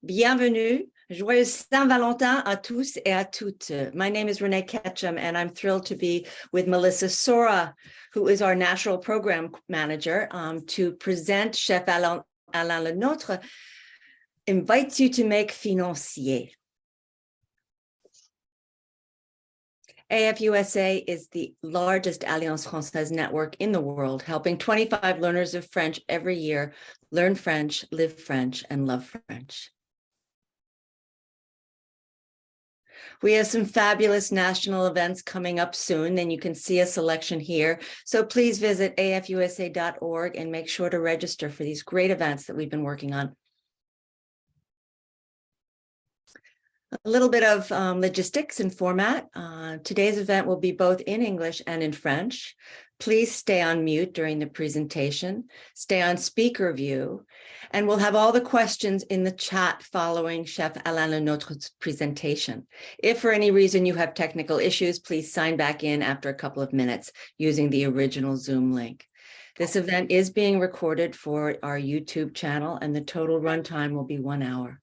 Bienvenue. Joyeux Saint-Valentin à tous et à toutes. My name is Renee Ketchum, and I'm thrilled to be with Melissa Sora, who is our National Program Manager, to present Chef Alain LeNôtre invites you to make Financiers. AFUSA is the largest Alliance Française network in the world, helping 25 learners of French every year learn French, live French, and love French. We have some fabulous national events coming up soon, and you can see a selection here. So please visit afusa.org and make sure to register for these great events that we've been working on. A little bit of logistics and format. Today's event will be both in English and in French. Please stay on mute during the presentation, stay on speaker view, and we'll have all the questions in the chat following Chef Alain LeNôtre's presentation. If for any reason you have technical issues, please sign back in after a couple of minutes using the original Zoom link. This event is being recorded for our YouTube channel, and the total runtime will be 1 hour.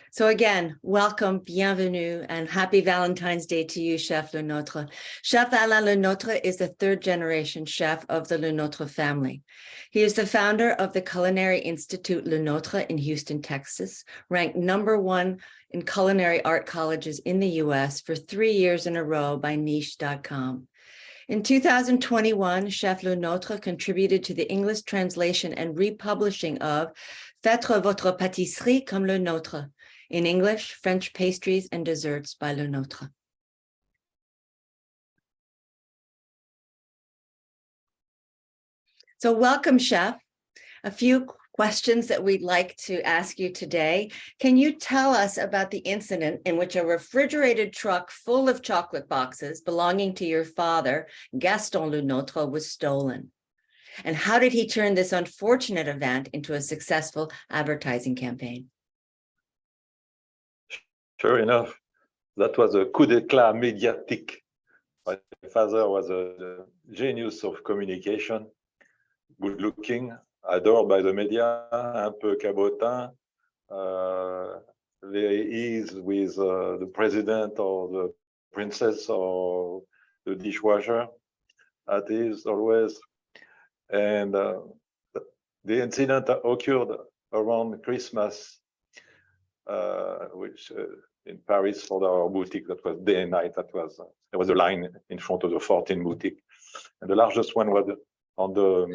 So again, welcome, bienvenue, and happy Valentine's Day to you, Chef LeNôtre. Chef Alain LeNôtre is the third-generation chef of the LeNôtre family. He is the founder of the Culinary Institute LeNôtre in Houston, Texas, ranked #1 in culinary art colleges in the U.S. for 3 years in a row by niche.com. In 2021, Chef LeNôtre contributed to the English translation and republishing of Faites votre pâtisserie comme le nôtre, in English, French Pastries and Desserts by LeNôtre. So welcome, Chef. A few questions that we'd like to ask you today. Can you tell us about the incident in which a refrigerated truck full of chocolate boxes belonging to your father, Gaston LeNôtre, was stolen? And how did he turn this unfortunate event into a successful advertising campaign? Sure enough, that was a coup d'éclat médiatique. My father was a genius of communication, good looking, adored by the media, un peu cabotin, very easy with the president or the princess or the dishwasher, at ease always. And the incident occurred around Christmas, which in Paris for our boutique, that was day and night. There was a line in front of the 14 boutique, and the largest one was on the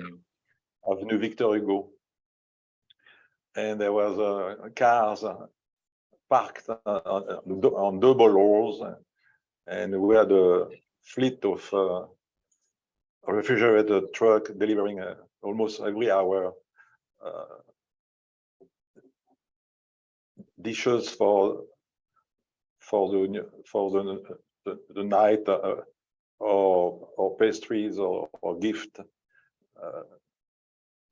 Avenue Victor Hugo, and there was cars parked on double rows, and we had a fleet of a refrigerated truck delivering almost every hour dishes for the night, or pastries or gift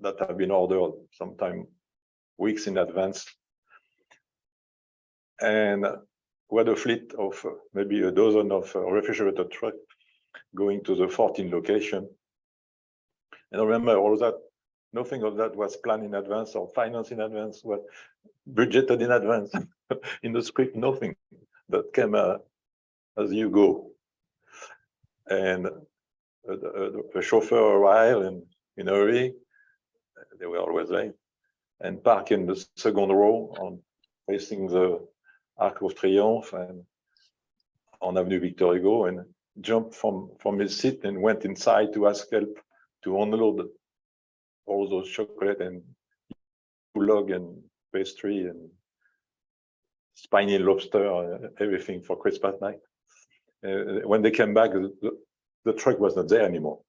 that have been ordered sometime weeks in advance. And we had a fleet of maybe a dozen of refrigerated trucks going to the 14 location. And I remember all that, nothing of that was planned in advance or financed in advance, was budgeted in advance. In the script, nothing. That came as you go. And the chauffeur arrived in a hurry. They were always late, and parked in the second row facing the Arc of Triomphe and on Avenue Victor Hugo, and jumped from his seat and went inside to ask help to unload all those chocolate and log and pastry and spiny lobster, everything for Christmas night. When they came back, the truck was not there anymore.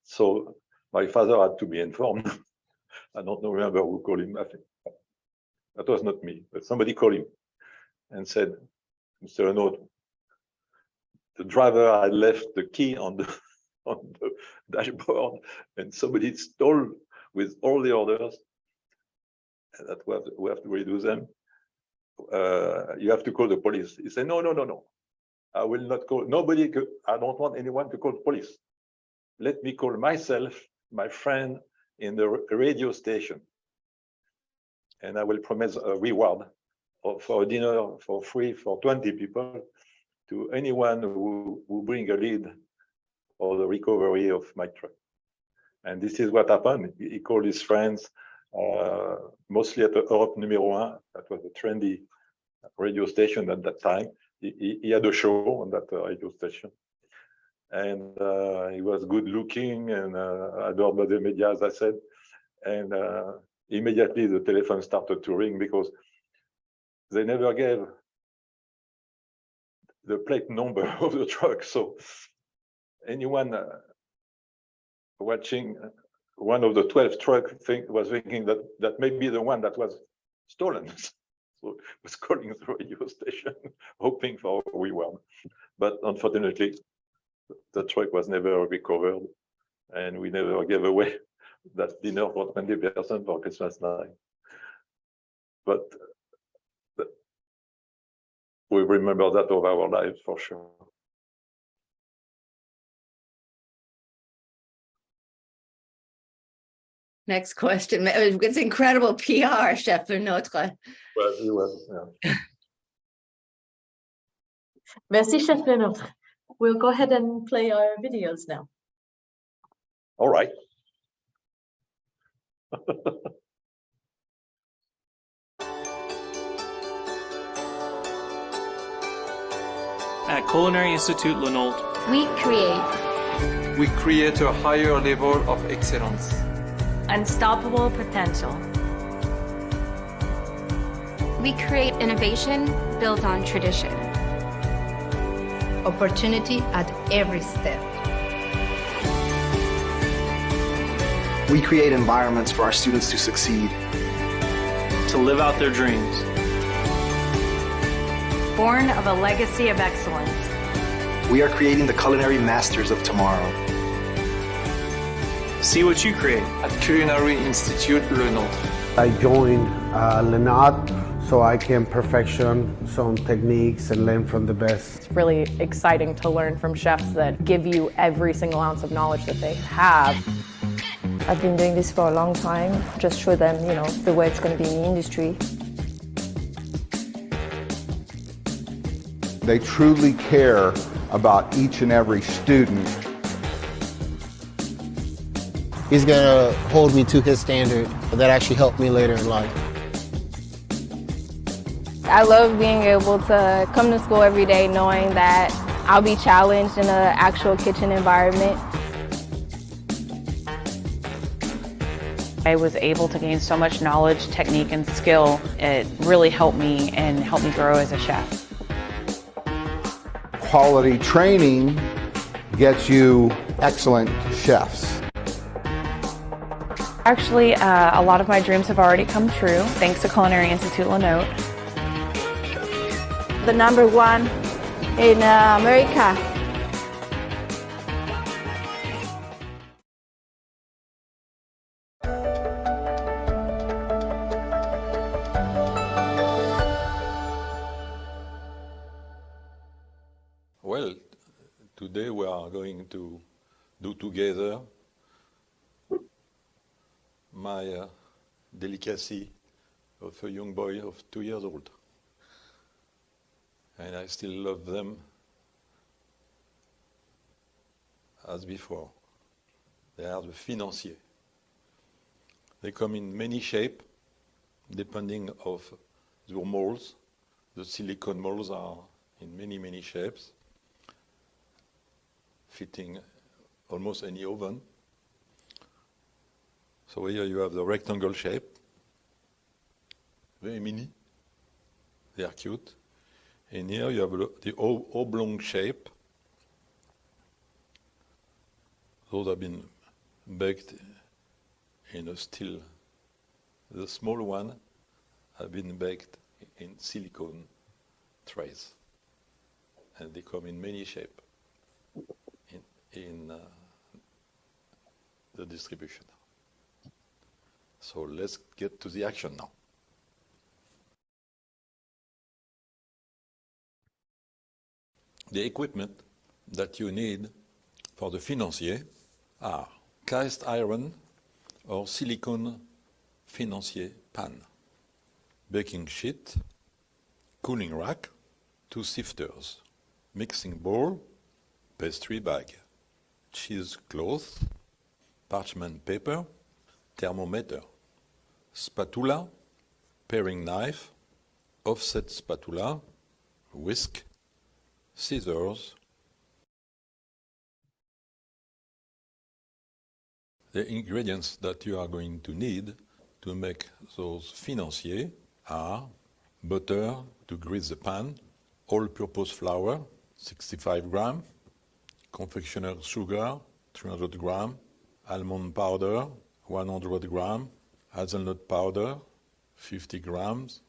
So my father had to be informed. I don't remember who called him. I think that was not me, but somebody called him and said, "Mr. LeNôtre, the driver had left the key on the dashboard, and somebody stole with all the orders. And that we have to redo them. You have to call the police." He said, no, I will not call nobody. I don't want anyone to call the police. Let me call myself, my friend, in the radio station. And I will promise a reward for a dinner for free for 20 people to anyone who bring a lead for the recovery of my truck. And this is what happened. He called his friends, mostly at the Europe Numéro 1. That was a trendy radio station at that time. He had a show on that radio station. And he was good looking and adored by the media, as I said. And immediately the telephone started to ring because they never gave the plate number of the truck. So anyone watching one of the 12 trucks was thinking that may be the one that was stolen. So was calling the radio station, hoping for a reward. But unfortunately, the truck was never recovered, and we never gave away that dinner for 20% for Christmas night. But we remember that of our lives for sure. Next question. It's incredible PR, Chef LeNôtre. Well, he was, yeah. Merci, Chef LeNôtre. We'll go ahead and play our videos now. All right. At Culinary Institute LeNôtre, We We create a higher level of excellence. unstoppable potential. We create innovation built on tradition. Opportunity at every step. We create environments for our students to succeed. to live out their dreams. Born of a legacy of excellence. We are creating the culinary masters of tomorrow. See what you create. At Culinary Institute LeNôtre. I joined LeNôtre so I can perfection some techniques and learn from the best. It's really exciting to learn from chefs that give you every single ounce of knowledge that they have. I've been doing this for a long time. Just show them, the way it's going to be in the industry. They truly care about each and every student. He's going to hold me to his standard. That actually helped me later in life. I love being able to come to school every day knowing that I'll be challenged in an actual kitchen environment. I was able to gain so much knowledge, technique, and skill. It really helped me and helped me grow as a chef. Quality training gets you excellent chefs. Actually, a lot of my dreams have already come true, thanks to Culinary Institute LeNôtre. The number one in America. Well, today we are going to do together my delicacy of a young boy of 2 years old. And I still love them as before. They are the Financiers. They come in many shapes, depending of the molds. The silicone molds are in many shapes, fitting almost any oven. So here you have the rectangle shape, very mini, they are cute. And here you have the oblong shape. Those have been baked in a steel. The small one have been baked in silicone trays. And they come in many shapes in the distribution. So let's get to the action now. The equipment that you need for the Financiers are cast iron or silicone Financiers pan, baking sheet, cooling rack, 2 sifters, mixing bowl, pastry bag, cheesecloth, parchment paper, thermometer, spatula, paring knife, offset spatula, whisk, scissors. The ingredients that you are going to need to make those financiers are butter to grease the pan, all-purpose flour, 65 grams, confectioner's sugar, 300 grams, almond powder, 100 grams, hazelnut powder, 50 grams,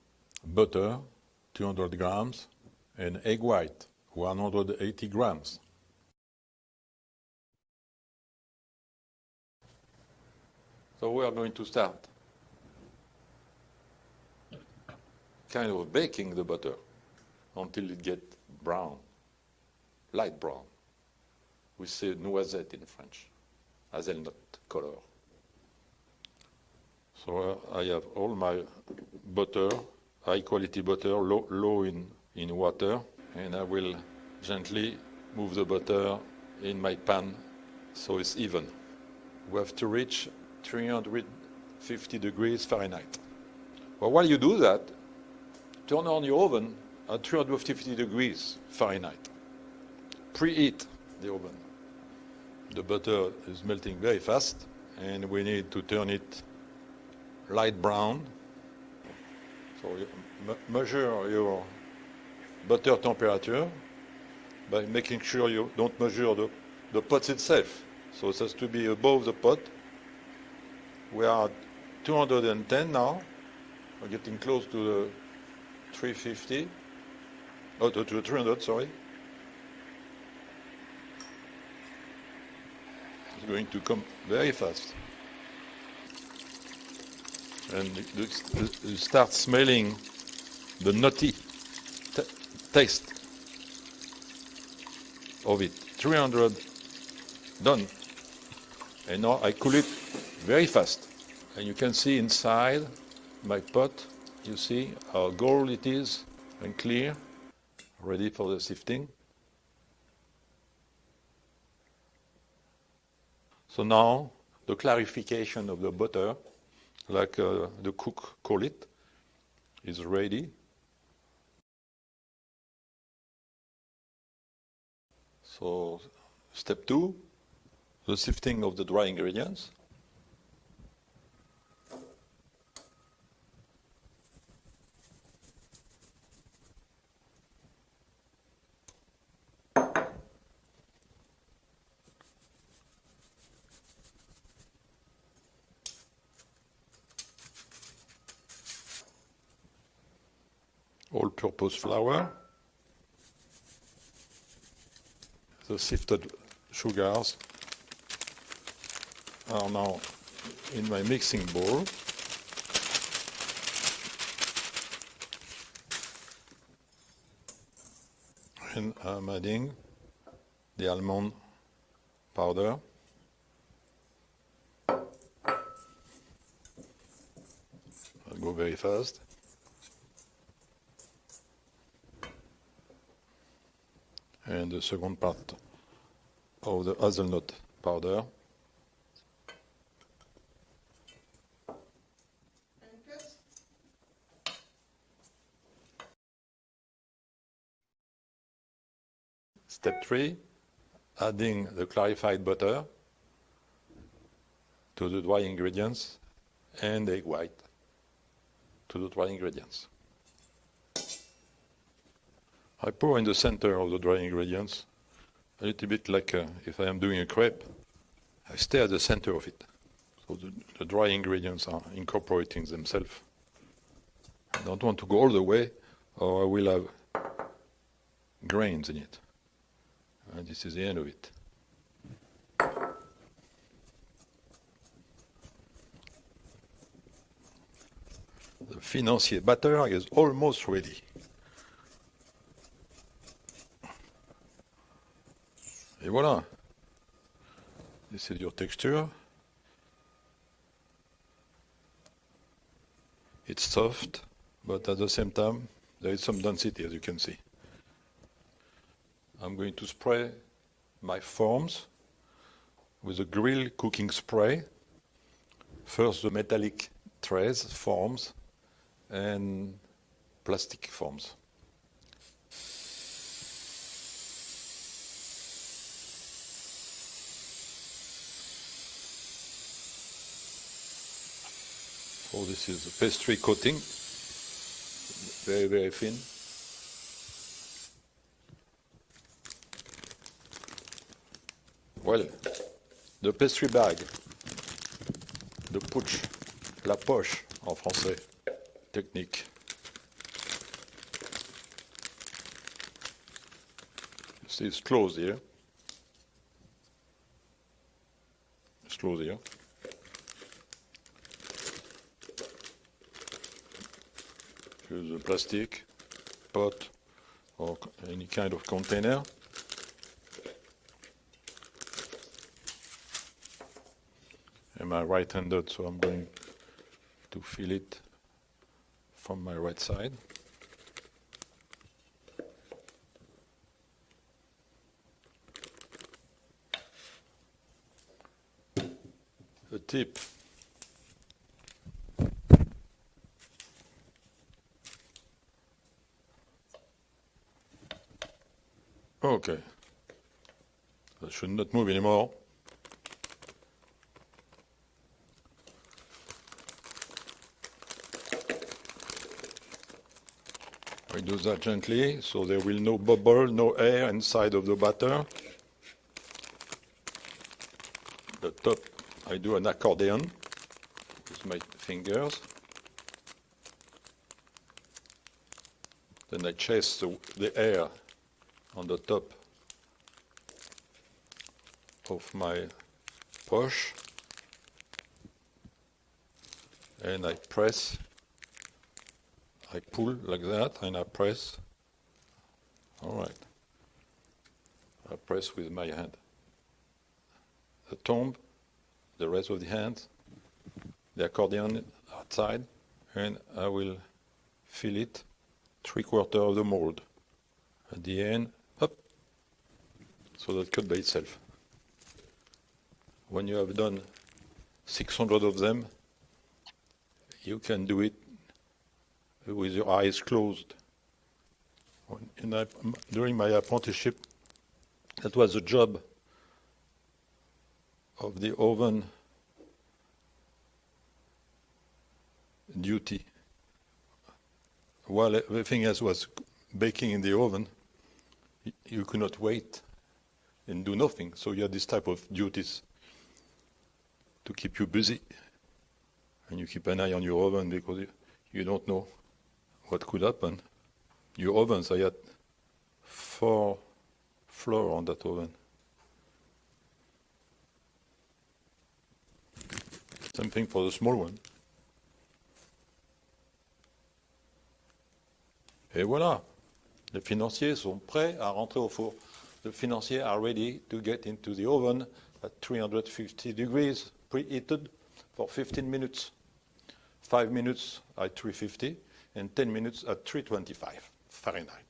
butter, 200 grams, and egg white, 180 grams. So we are going to start kind of baking the butter until it gets brown, light brown. We say noisette in French, hazelnut color. So I have all my butter, high quality butter, low in water, and I will gently move the butter in my pan so it's even. We have to reach 350 degrees Fahrenheit. Well, while you do that, turn on your oven at 350 degrees Fahrenheit. Preheat the oven. The butter is melting very fast, and we need to turn it light brown. So you measure your butter temperature by making sure you don't measure the pot itself. So it has to be above the pot. We are at 210 now. We're getting close to the 350. Oh, to 300, sorry. It's going to come very fast. And you start smelling the nutty taste of it. 300 done. And now I cool it very fast. And you can see inside my pot, you see how gold it is and clear, ready for the sifting. So now the clarification of the butter, like the cook call it, is ready. So step 2, the sifting of the dry ingredients. All-purpose flour, the sifted sugars are now in my mixing bowl. And I'm adding the almond powder. I'll go very fast. And the second part of the hazelnut powder. Step 3, adding the clarified butter to the dry ingredients and egg white to the dry ingredients. I pour in the center of the dry ingredients, a little bit like if I am doing a crepe. I stay at the center of it. So the dry ingredients are incorporating themselves. I don't want to go all the way, or I will have grains in it. And this is the end of it. The Financiers batter is almost ready. Et voilà. This is your texture. It's soft, but at the same time, there is some density, as you can see. I'm going to spray my forms with a grill cooking spray. First, the metallic trays, forms, and plastic forms. So this is a pastry coating, very, very thin. Well, the pastry bag, the pouch, la poche en français, technique. You see it's closed here. It's closed here. Use a plastic pot or any kind of container. I'm right-handed, so I'm going to fill it from my right side. A tip. Okay. That should not move anymore. We do that gently, so there will no bubble, no air inside of the batter. The top, I do an accordion with my fingers. Then I chase the air on the top of my poche, and I press. I pull like that, and I press. All right. I press with my hand. The thumb, the rest of the hand, the accordion outside, and I will fill it 3/4 of the mold. At the end, up, so that cut by itself. When you have done 600 of them, you can do it with your eyes closed. During my apprenticeship, that was the job of the oven duty. While everything else was baking in the oven, you could not wait and do nothing. So you had this type of duties to keep you busy. And you keep an eye on your oven because you don't know what could happen. Your ovens, I had 4 floors on that oven. Same thing for the small one. Et voilà, les financiers sont prêts à rentrer au four. The financiers are ready to get into the oven at 350 degrees, preheated for 15 minutes. 5 minutes at 350 and 10 minutes at 325 Fahrenheit.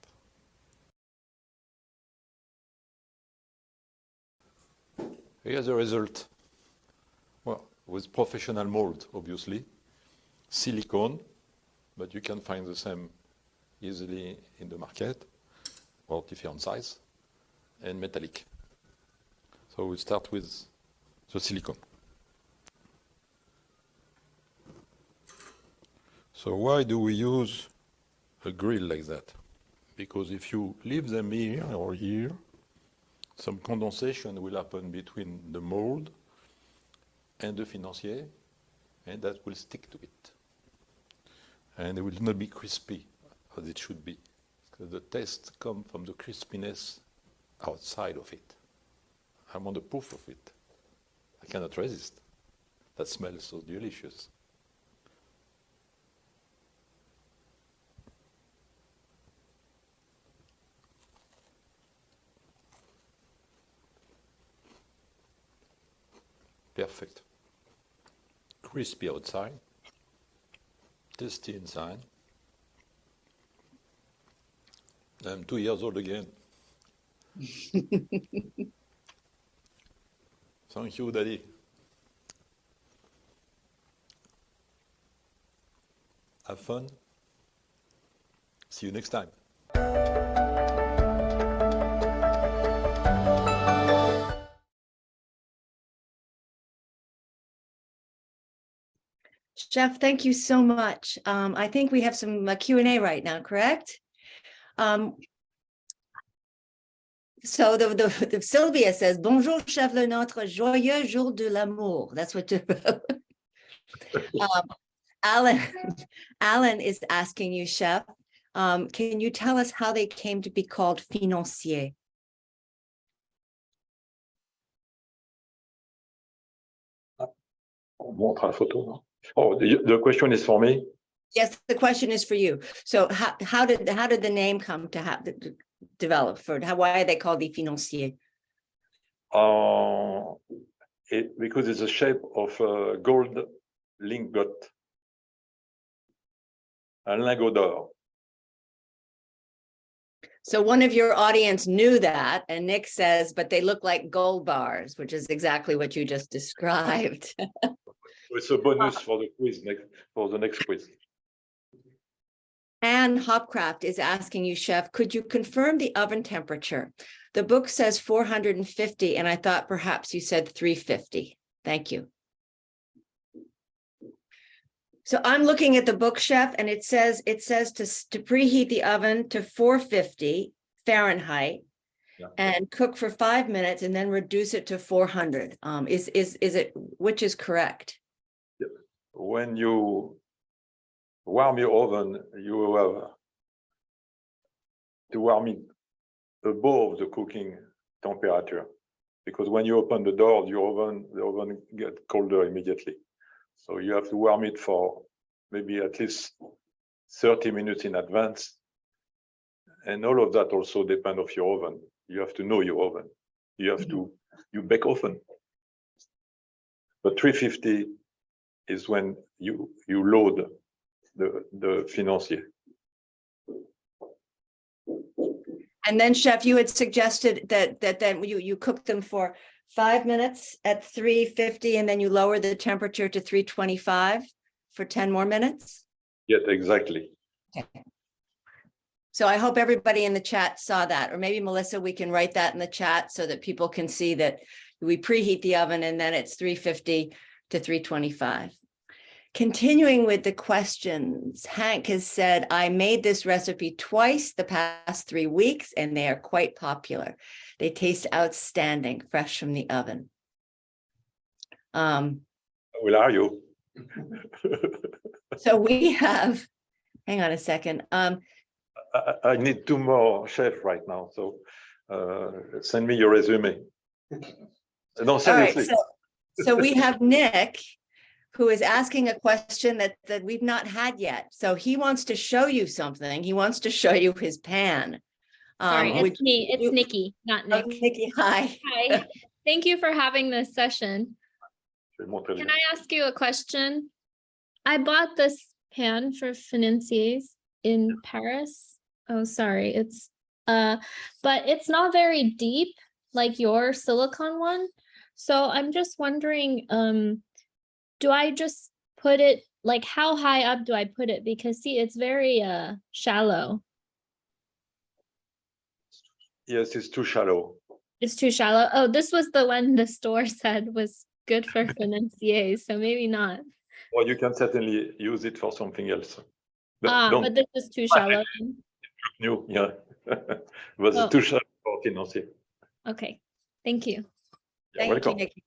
Here's the result. Well, with professional mold, obviously. Silicone, but you can find the same easily in the market, or different size, and metallic. So we start with the silicone. So why do we use a grill like that? Because if you leave them here or here, some condensation will happen between the mold and the financier, and that will stick to it. And it will not be crispy as it should be. Because the taste comes from the crispiness outside of it. I want the proof of it. I cannot resist. That smells so delicious. Perfect. Crispy outside, Tasty inside. I'm 2 years old again. Thank you, Daddy. Have fun. See you next time. Chef, thank you so much. I think we have some Q&A right now, correct? So the Sylvia says, Bonjour, Chef LeNôtre, joyeux jour de l'amour. That's what Alan is asking you, Chef, can you tell us how they came to be called Financiers? On montre la photo, no? Oh, the question is for me? Yes, the question is for you. So how did the name come to develop? Why are they called the Financiers? Because it's a shape of a gold lingot, un lingot d'or. So one of your audience knew that, and Nick says, but they look like gold bars, which is exactly what you just described. It's a bonus for the next quiz. Anne Hopcraft is asking you, Chef, could you confirm the oven temperature? The book says 450, and I thought perhaps you said 350. Thank you. So I'm looking at the book, Chef, and it says to preheat the oven to 450 Fahrenheit, yeah, and cook for 5 minutes and then reduce it to 400. Is it, which is correct? When you warm your oven, you have to warm it above the cooking temperature, because when you open the door, the oven gets colder immediately. So you have to warm it for maybe at least 30 minutes in advance. And all of that also depends on your oven. You have to know your oven. You have to, you bake often. But 350 is when you load the Financier. And then, Chef, you had suggested that then you cook them for 5 minutes at 350, and then you lower the temperature to 325 for 10 more minutes? Yes, exactly. Okay. So I hope everybody in the chat saw that, or maybe Melissa, we can write that in the chat so that people can see that we preheat the oven and then it's 350 to 325. Continuing with the questions, Hank has said, I made this recipe twice the past 3 weeks, and they are quite popular. They taste outstanding, fresh from the oven. Where are you? So we have, hang on a second. I need 2 more chefs right now, so send me your resume. No, seriously. All right, so we have Nick, who is asking a question that we've not had yet. So he wants to show you something. He wants to show you his pan. Sorry, it's me. It's Nikki, not Nick. Oh, Nikki, hi. Hi. Thank you for having this session. Can I ask you a question? I bought this pan for Financiers in Paris. Oh, sorry. It's but it's not very deep like your silicone one. So I'm just wondering, do I just put it, like how high up do I put it? Because see, it's very shallow. Yes, it's too shallow. It's too shallow. Oh, this was the one the store said was good for Financiers, so maybe not. Well, you can certainly use it for something else. But this is too shallow. New, yeah. It was too shallow for Financier. Okay, thank you. Thank you, Nikki.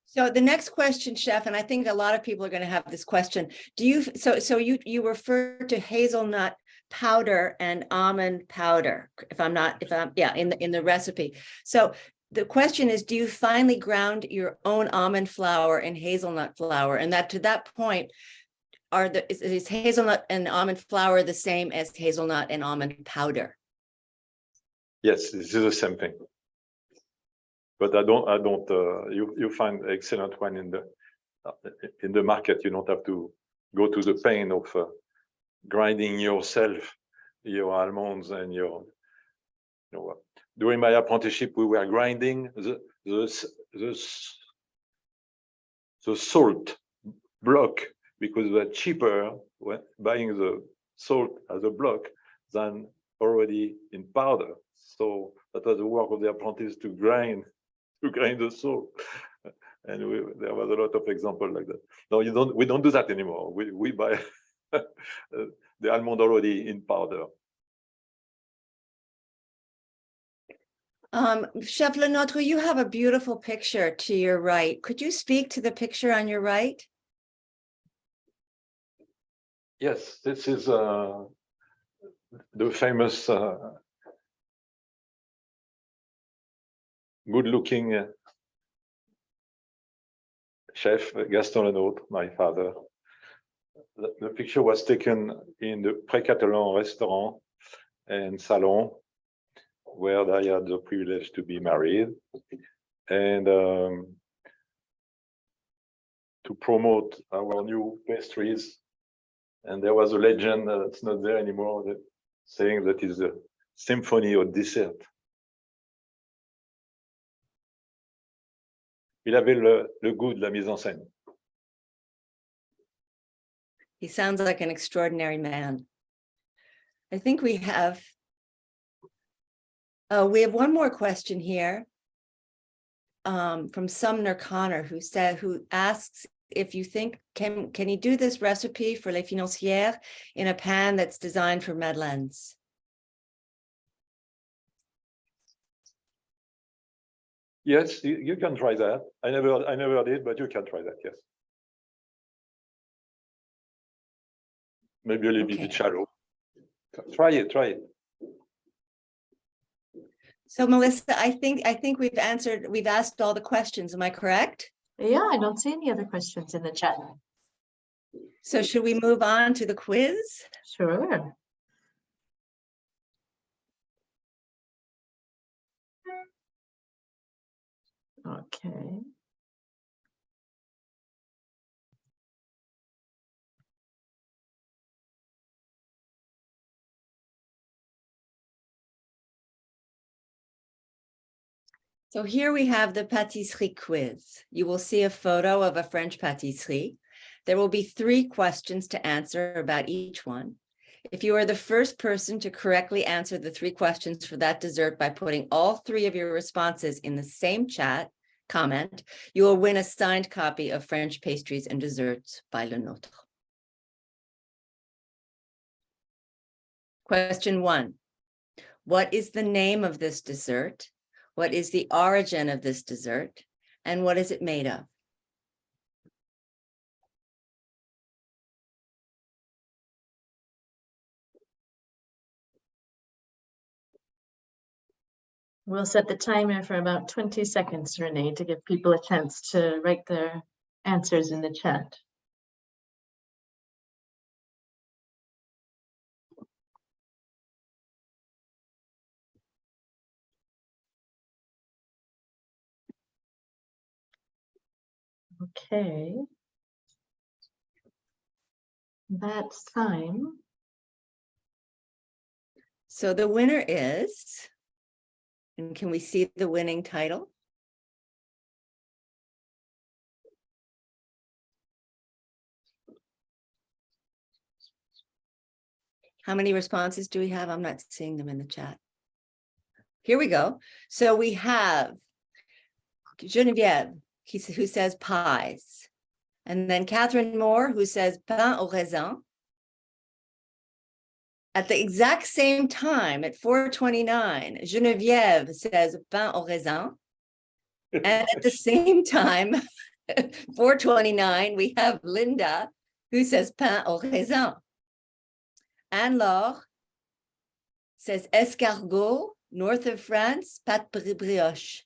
So the next question, Chef, and I think a lot of people are going to have this question. Do you, so you refer to hazelnut powder and almond powder, in the recipe. So the question is, do you finely ground your own almond flour and hazelnut flour? And that to that point, is hazelnut and almond flour the same as hazelnut and almond powder? Yes, this is the same thing. But you find excellent one in the market. You don't have to go to the pain of grinding yourself, your almonds and your, during my apprenticeship, we were grinding the salt block because it was cheaper when buying the salt as a block than already in powder. So that was the work of the apprentice to grind the salt. And there was a lot of examples like that. No, we don't do that anymore. We buy the almond already in powder. Chef LeNôtre, you have a beautiful picture to your right. Could you speak to the picture on your right? Yes, this is the famous good-looking chef Gaston LeNôtre, my father. The picture was taken in the Pré-Catalan restaurant and salon, where I had the privilege to be married, and to promote our new pastries. And there was a legend that's not there anymore, that saying that is a symphony of dessert. Il avait le goût de la mise en scène. He sounds like an extraordinary man. I think we have one more question here from Sumner Connor, who asks if you think, can you do this recipe for les Financiers in a pan that's designed for madeleines? Yes, you can try that. I never did, but you can try that, yes. Maybe a little bit shallow. Try it. So Melissa, I think we've asked all the questions. Am I correct? Yeah, I don't see any other questions in the chat. So should we move on to the quiz? Sure. Okay. So here we have the pâtisserie quiz. You will see a photo of a French pâtisserie. There will be 3 questions to answer about each one. If you are the first person to correctly answer the 3 questions for that dessert by putting all 3 of your responses in the same chat comment, you will win a signed copy of French Pastries and Desserts by LeNôtre. Question 1. What is the name of this dessert? What is the origin of this dessert? And what is it made of? We'll set the timer for about 20 seconds, Renee, to give people a chance to write their answers in the chat. Okay. That's time. So the winner is, and can we see the winning title? How many responses do we have? I'm not seeing them in the chat. Here we go. So we have Geneviève, who says pies. And then Catherine Moore, who says pain au raisin. At the exact same time, at 4:29, Geneviève says pain au raisin. And at the same time, 4:29, we have Linda, who says pain au raisin. Anne-Laure says escargot, north of France, pâte brioche.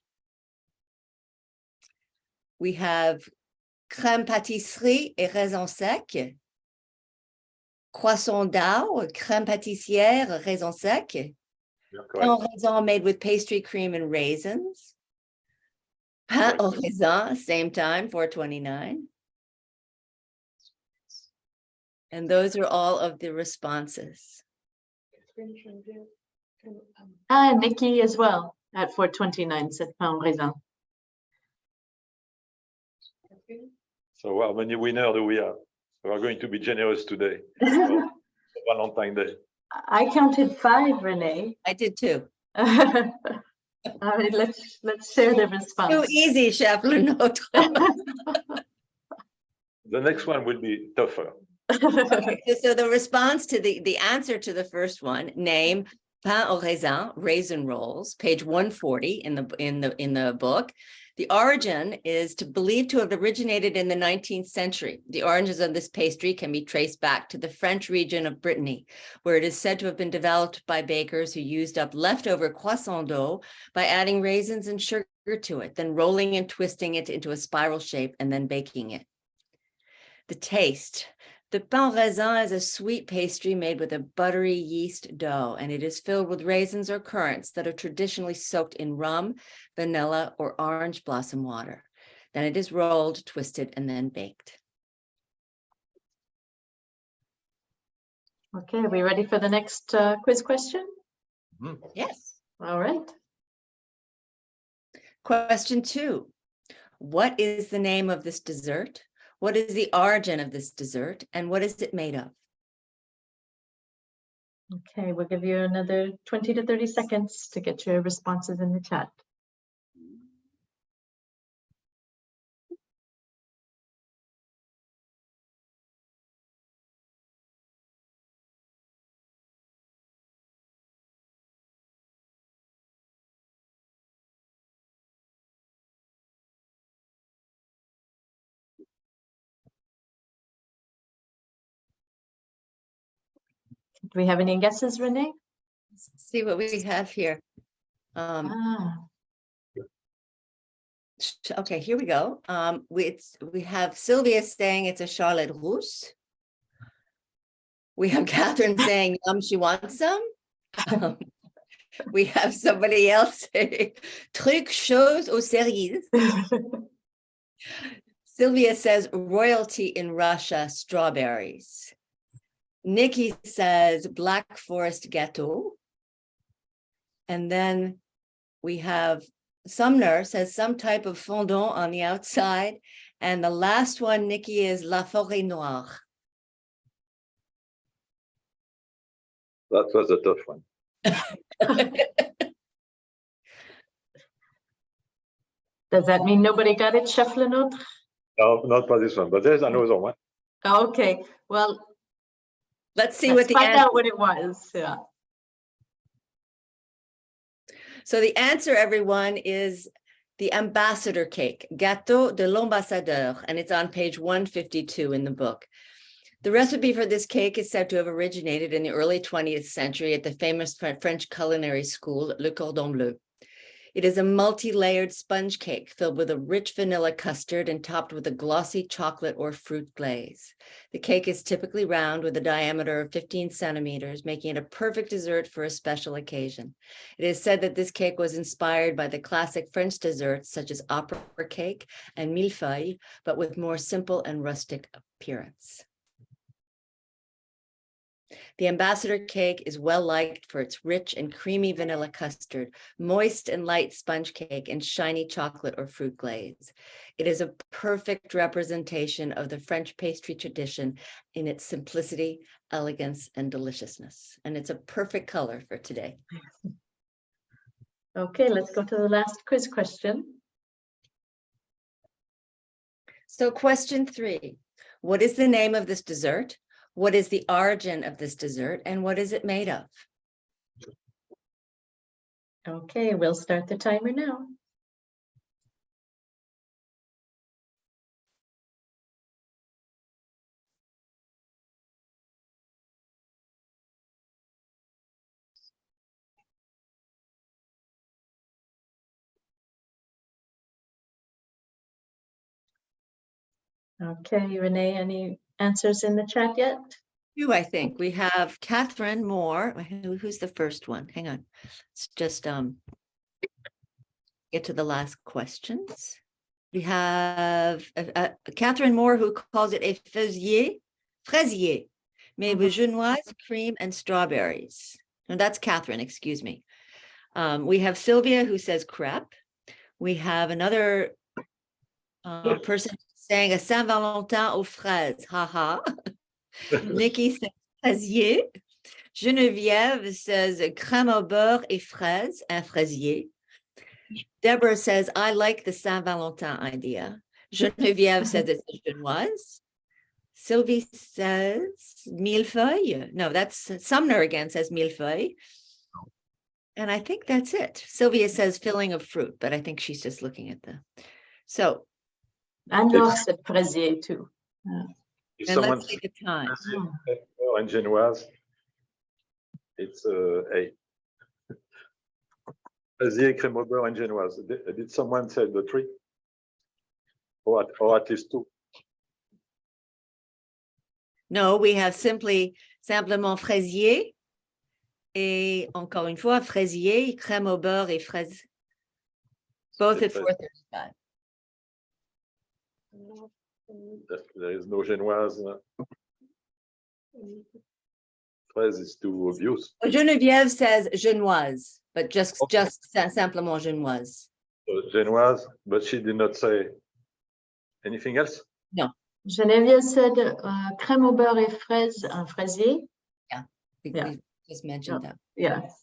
We have crème pâtisserie et raisin sec. Croissant d'Au, crème pâtissière, raisin sec. Pain au raisin made with pastry cream and raisins. Pain au raisin, same time, 4:29. And those are all of the responses. And Nikki as well at 429 said pain au raisin. So how many winners do we have? We are going to be generous today. for Valentine's Day. I counted 5, Renee. I did too. All right, let's share the response. Too easy, Chef LeNôtre. The next one will be tougher. Okay, so the response to the answer to the first one, name pain au raisin, raisin rolls, page 140 in the book. The origin is believed to have originated in the 19th century. The origins of this pastry can be traced back to the French region of Brittany, where it is said to have been developed by bakers who used up leftover croissant dough by adding raisins and sugar to it, then rolling and twisting it into a spiral shape and then baking it. The taste. The pain au raisin is a sweet pastry made with a buttery yeast dough, and it is filled with raisins or currants that are traditionally soaked in rum, vanilla, or orange blossom water. Then it is rolled, twisted, and then baked. Okay, are we ready for the next quiz question? Yes. All right. Question 2. What is the name of this dessert? What is the origin of this dessert? And what is it made of? Okay, we'll give you another 20 to 30 seconds to get your responses in the chat. Do we have any guesses, Renee? Let's see what we have here. Okay, here we go. We have Sylvia saying it's a Charlotte Russe. We have Catherine saying she wants some. We have somebody else saying truc, chose aux cerises. Sylvia says royalty in Russia, strawberries. Nikki says Black Forest gâteau. And then we have Sumner says some type of fondant on the outside. And the last one, Nikki, is La Forêt Noire. That was a tough one. Does that mean nobody got it, Chef LeNôtre? No, not for this one, but there's another one. Okay, well, let's find out what it was. Yeah. So the answer, everyone, is the ambassador cake, Gâteau de l'Ambassadeur, and it's on page 152 in the book. The recipe for this cake is said to have originated in the early 20th century at the famous French culinary school, Le Cordon Bleu. It is a multi-layered sponge cake filled with a rich vanilla custard and topped with a glossy chocolate or fruit glaze. The cake is typically round with a diameter of 15 centimeters, making it a perfect dessert for a special occasion. It is said that this cake was inspired by the classic French desserts such as opera cake and millefeuille, but with more simple and rustic appearance. The ambassador cake is well liked for its rich and creamy vanilla custard, moist and light sponge cake, and shiny chocolate or fruit glaze. It is a perfect representation of the French pastry tradition in its simplicity, elegance, and deliciousness. And it's a perfect color for today. Okay, let's go to the last quiz question. So question 3, what is the name of this dessert? What is the origin of this dessert, and what is it made of? Okay, we'll start the timer now. Okay, Renee, any answers in the chat yet? I think we have Catherine Moore. Who's the first one? Hang on. Let's just get to the last questions. We have Catherine Moore, who calls it a fraisier. made with genoise, cream, and strawberries. And that's Catherine, excuse me. We have Sylvia who says crepe. We have another person saying a Saint-Valentin aux fraises, haha. Nikki says fraisier. Geneviève says crème au beurre et fraises, un fraisier. Deborah says, I like the Saint-Valentin idea. Geneviève says it's a genoise. Sylvie says millefeuille. No, that's Sumner again says millefeuille. And I think that's it. Sylvia says filling of fruit, but I think she's just looking at the. So. And Laure said fraisier too. If and let's take the time. And genoise, it's A. Fraisier, crème au beurre, and genoise. Did someone say the three? Or at least two? No, we have simplement fraisier. Et encore une fois, fraisier, crème au beurre et fraises. Both at 4:35. There is no genoise. Fraise is too obvious. Geneviève says genoise, but just simplement genoise. Genoise, but she did not say anything else? No. Geneviève said crème au beurre et fraises, un fraisier. Yeah, we just mentioned that. Yes.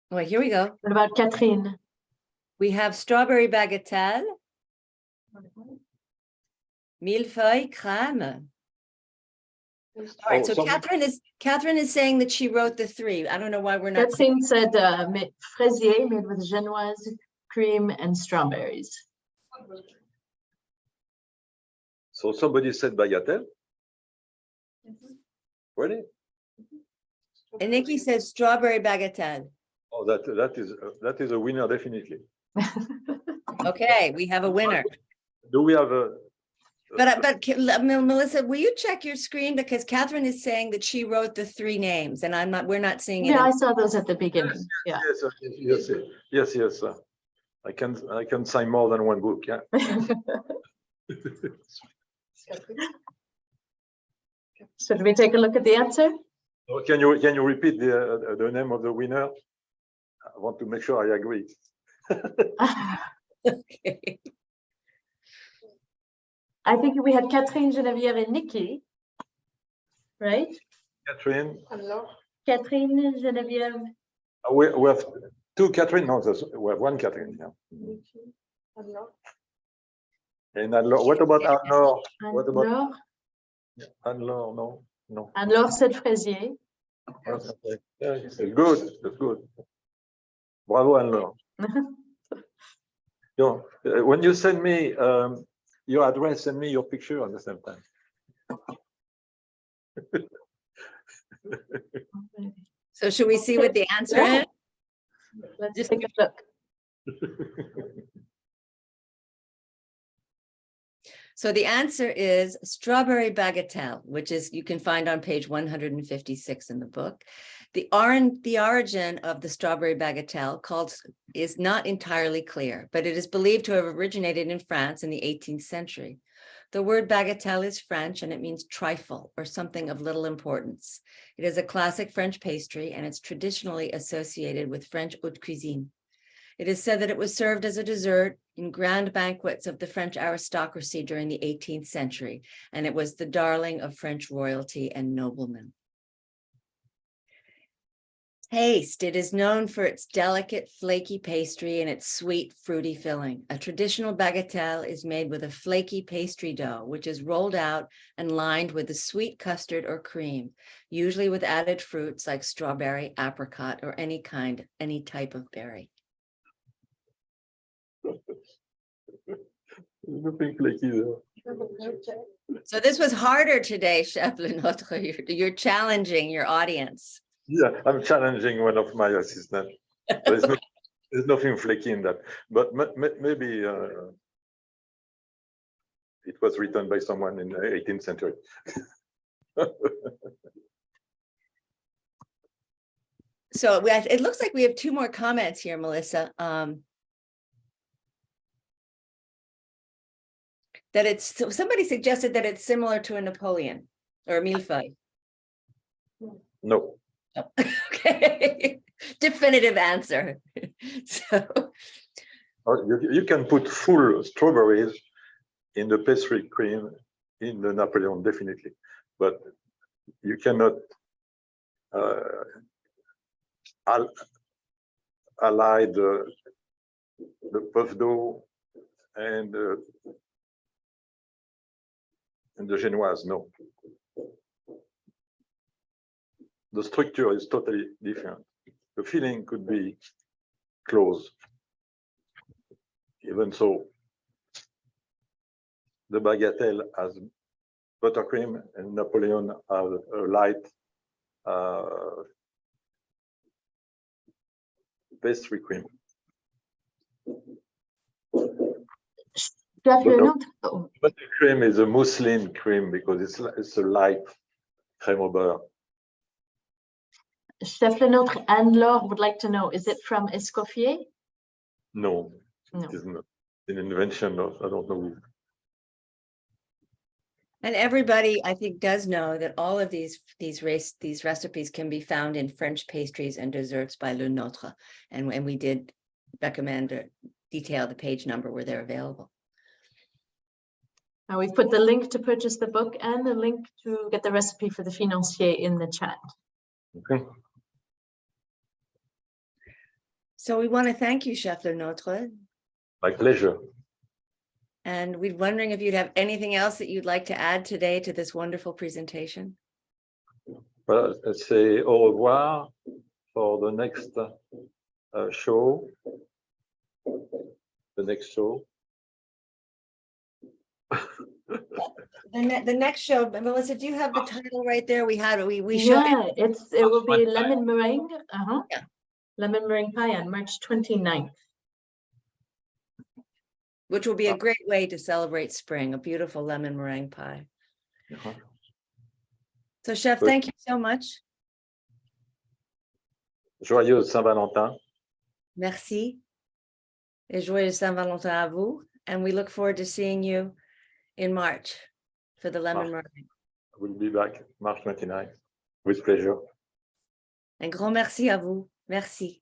Well, here we go. What about Catherine? We have strawberry bagatelle, millefeuille, crème. All right, so Catherine is saying that she wrote the three. I don't know why we're not. Catherine said fraisier made with genoise, cream, and strawberries. So somebody said bagatelle? Really? And Nikki says strawberry bagatelle. Oh, that is a winner, definitely. Okay, we have a winner. Do we have a? But Melissa, will you check your screen, because Catherine is saying that she wrote the three names, and we're not seeing it. Yeah, I saw those at the beginning. Yes. I can sign more than one book. Yeah. So do we take a look at the answer? Can you repeat the name of the winner? I want to make sure I agree. Okay. I think we had Catherine, Geneviève, and Nikki, right? Catherine. Catherine, Geneviève. We have two Catherine. No, we have one Catherine. Yeah. And Anne-Laure. What about Anne-Laure? What about Anne-Laure? No. Anne-Laure said fraisier. Yeah, it's good. That's good. Bravo, Anne-Laure. When you send me your address, send me your picture at the same time. So should we see what the answer is? Let's take a look. So the answer is strawberry bagatelle, which is you can find on page 156 in the book. The origin of the strawberry bagatelle is not entirely clear, but it is believed to have originated in France in the 18th century. The word bagatelle is French and it means trifle or something of little importance. It is a classic French pastry and it's traditionally associated with French haute cuisine. It is said that it was served as a dessert in grand banquets of the French aristocracy during the 18th century, and it was the darling of French royalty and noblemen. Taste. It is known for its delicate, flaky pastry and its sweet, fruity filling. A traditional bagatelle is made with a flaky pastry dough, which is rolled out and lined with a sweet custard or cream, usually with added fruits like strawberry, apricot, or any type of berry. Nothing flaky there. So this was harder today, Chef LeNôtre. You're challenging your audience. Yeah, I'm challenging one of my assistants. There's nothing flaky in that, but maybe it was written by someone in the 18th century. So it looks like we have two more comments here, Melissa. that it's, somebody suggested that it's similar to a Napoleon or a millefeuille. No. Oh, okay, definitive answer. So, Or you can put full strawberries in the pastry cream in the Napoleon, definitely, but you cannot ally the puff dough and the Genoise. No, the structure is totally different. The filling could be close. Even so, the bagatelle has buttercream and Napoleon has a light pastry cream. Chef LeNôtre. Oh. Buttercream is a muslin cream because it's a light crème au beurre. Chef LeNôtre and Laure would like to know, is it from Escoffier? No, No. it is not an invention of, I don't know. and everybody, I think, does know that all of these recipes can be found in French Pastries and Desserts by LeNôtre. And when we did recommend or detail the page number where they're available. We've put the link to purchase the book and the link to get the recipe for the Financiers in the chat. Okay. So we want to thank you, Chef LeNôtre. My pleasure. And we're wondering if you'd have anything else that you'd like to add today to this wonderful presentation. Well, let's say au revoir for the next show. The next show. The next show, Melissa, do you have the title right there? We showed yeah, it will be lemon meringue. Yeah. Lemon meringue pie on March 29th. Which will be a great way to celebrate spring, a beautiful lemon meringue pie. So, Chef, thank you so much. Joyeux Saint-Valentin. Merci. Et joyeux Saint-Valentin à vous. And we look forward to seeing you in March for the lemon meringue. We'll be back March 29th with pleasure. Un grand merci à vous. Merci.